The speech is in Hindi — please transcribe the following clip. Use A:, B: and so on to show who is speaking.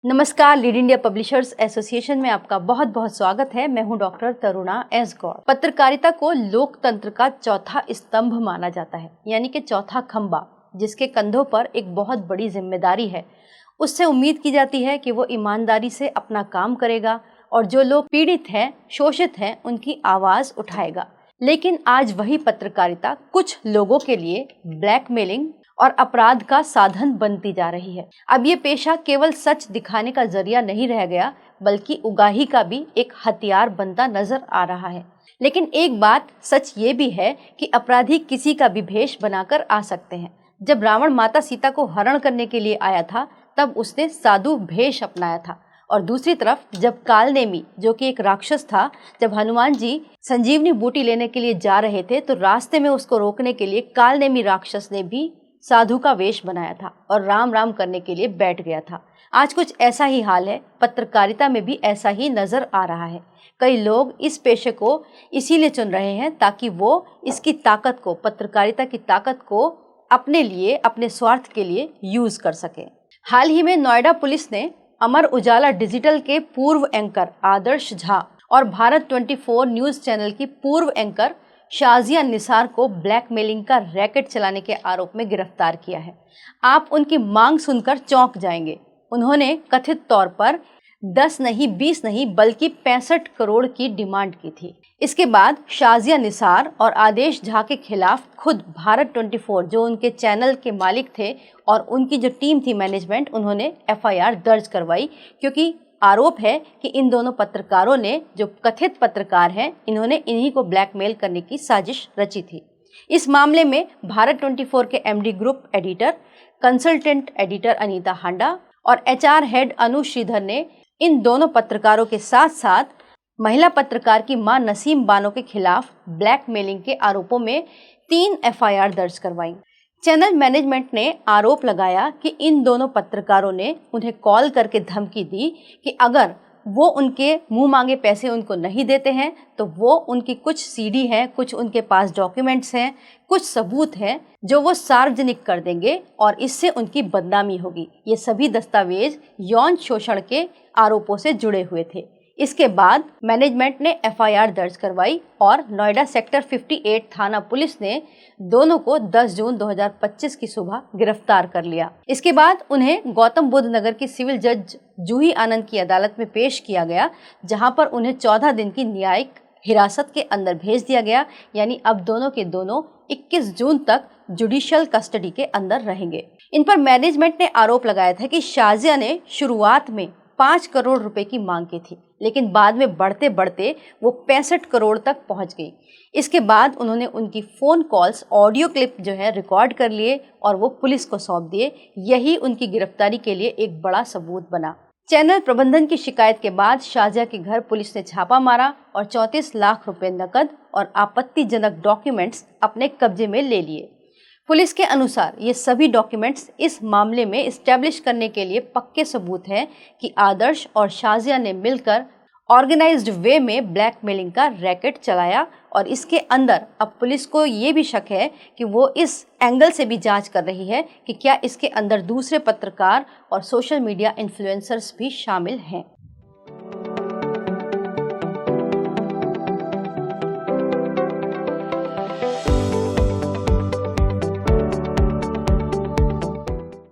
A: नमस्कार, लीड इंडिया पब्लिशर्स एसोसिएशन में आपका बहुत बहुत स्वागत है। मैं हूं डॉक्टर तरुणा एस गौड़। पत्रकारिता को लोकतंत्र का चौथा स्तंभ माना जाता है, यानी कि चौथा खंबा, जिसके कंधों पर एक बहुत बड़ी जिम्मेदारी है। उससे उम्मीद की जाती है कि वो ईमानदारी से अपना काम करेगा और जो लोग पीड़ित हैं, शोषित हैं, उनकी आवाज़ उठाएगा। लेकिन आज वही पत्रकारिता कुछ लोगों के लिए ब्लैकमेलिंग और अपराध का साधन बनती जा रही है। अब ये पेशा केवल सच दिखाने का जरिया नहीं रह गया, बल्कि उगाही का भी एक हथियार बनता नजर आ रहा है। लेकिन एक बात सच ये भी है कि अपराधी किसी का भी भेष बनाकर आ सकते हैं। जब रावण माता सीता को हरण करने के लिए आया था, तब उसने साधु भेष अपनाया था। और दूसरी तरफ जब कालनेमी, जो कि एक राक्षस था, जब हनुमान जी संजीवनी बूटी लेने के लिए जा रहे थे, तो रास्ते में उसको रोकने के लिए कालनेमी राक्षस ने भी साधु का वेश बनाया था और राम राम करने के लिए बैठ गया था। आज कुछ ऐसा ही हाल है, पत्रकारिता में भी ऐसा ही नजर आ रहा है। कई लोग इस पेशे को इसीलिए चुन रहे हैं ताकि वो इसकी ताकत को, पत्रकारिता की ताकत को अपने लिए, अपने स्वार्थ के लिए यूज कर सके। हाल ही में नोएडा पुलिस ने अमर उजाला डिजिटल के पूर्व एंकर आदर्श झा और भारत 24 न्यूज चैनल की पूर्व एंकर शाजिया निसार को ब्लैकमेलिंग का रैकेट चलाने के आरोप में गिरफ्तार किया है। आप उनकी मांग सुनकर चौंक जाएंगे। उन्होंने कथित तौर पर 10 नहीं, 20 नहीं, बल्कि 65 करोड़ की डिमांड की थी। इसके बाद शाजिया निसार और आदेश झा के खिलाफ खुद भारत 24, जो उनके चैनल के मालिक थे, और उनकी जो टीम थी मैनेजमेंट, उन्होंने FIR दर्ज करवाई, क्योंकि आरोप है कि इन दोनों पत्रकारों ने, जो कथित पत्रकार हैं, इन्होंने इन्हीं को ब्लैकमेल करने की साजिश रची थी। इस मामले में भारत 24 के MD group editor, consultant editor Anita Handa और HR हेड अनु श्रीधर ने इन दोनों पत्रकारों के साथ साथ महिला पत्रकार की मां नसीम बानो के खिलाफ ब्लैकमेलिंग के आरोपों में 3 FIR दर्ज करवाई। चैनल मैनेजमेंट ने आरोप लगाया कि इन दोनों पत्रकारों ने उन्हें कॉल करके धमकी दी कि अगर वो उनके मुंह मांगे पैसे उनको नहीं देते हैं, तो वो उनकी कुछ CD हैं, कुछ उनके पास डॉक्यूमेंट्स हैं, कुछ सबूत हैं, जो वो सार्वजनिक कर देंगे और इससे उनकी बदनामी होगी। ये सभी दस्तावेज यौन शोषण के आरोपों से जुड़े हुए थे। इसके बाद मैनेजमेंट ने FIR दर्ज करवाई और नोएडा सेक्टर 58 थाना पुलिस ने दोनों को 10 जून 2025 की सुबह गिरफ्तार कर लिया। इसके बाद उन्हें गौतम बुद्ध नगर की सिविल जज जूही आनंद की अदालत में पेश किया गया, जहां पर उन्हें 14 दिन की न्यायिक हिरासत के अंदर भेज दिया गया। यानी अब दोनों के दोनों 21 जून तक जुडिशियल कस्टडी के अंदर रहेंगे। इन पर मैनेजमेंट ने आरोप लगाया था कि शाजिया ने शुरुआत में 5 करोड़ रुपए की मांग की थी, लेकिन बाद में बढ़ते बढ़ते वो 65 करोड़ तक पहुंच गई। इसके बाद उन्होंने उनकी फ़ोन कॉल्स, ऑडियो क्लिप जो है रिकॉर्ड कर लिए और वो पुलिस को सौंप दिए। यही उनकी गिरफ्तारी के लिए एक बड़ा सबूत बना। चैनल प्रबंधन की शिकायत के बाद शाजिया के घर पुलिस ने छापा मारा और 34 लाख रुपए नकद और आपत्तिजनक डॉक्यूमेंट्स अपने कब्जे में ले लिए। पुलिस के अनुसार ये सभी डॉक्यूमेंट्स इस मामले में एस्टैब्लिश करने के लिए पक्के सबूत हैं कि आदर्श और शाजिया ने मिलकर ऑर्गेनाइज्ड वे में ब्लैकमेलिंग का रैकेट चलाया। और इसके अंदर अब पुलिस को ये भी शक है कि वो इस एंगल से भी जांच कर रही है कि क्या इसके अंदर दूसरे पत्रकार और सोशल मीडिया इन्फ्लुएंसर्स भी शामिल हैं।